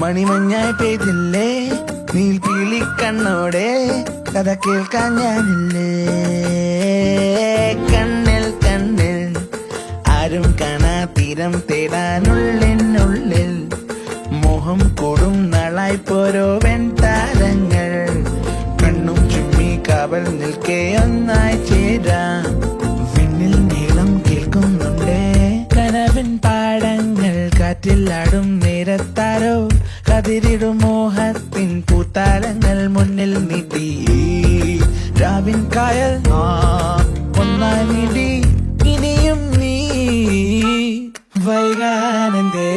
മണിമഞ്ഞായി പെയ്തില്ലേ നീൽപീലി കണ്ണോടെ കഥ കേൾക്കാൻ ഞാനില്ലേ കണ്ണിൽ കണ്ണിൽ ആരും കാണാ തീരം തേടാനുള്ളിനുള്ളിൽ മോഹം കൂടും നാളായി പോരോ വെൺതാരങ്ങൾ കണ്ണും ചുമ്മി കാവൽ നിൽക്കേ ഒന്നായി ചേരാം വിണ്ണിൽ നീളം കേൾക്കുന്നുണ്ടേ കനവിൻ പാടങ്ങൾ കാറ്റിലാടും നേരത്താരോ കതിരിടും മോഹത്തിൻ പൂത്താലങ്ങൾ മുന്നിൽ നീട്ടി രാവിൻ കായൽ ഒന്നായി നീടി ഇനിയും നീ വൈകാനന്തേ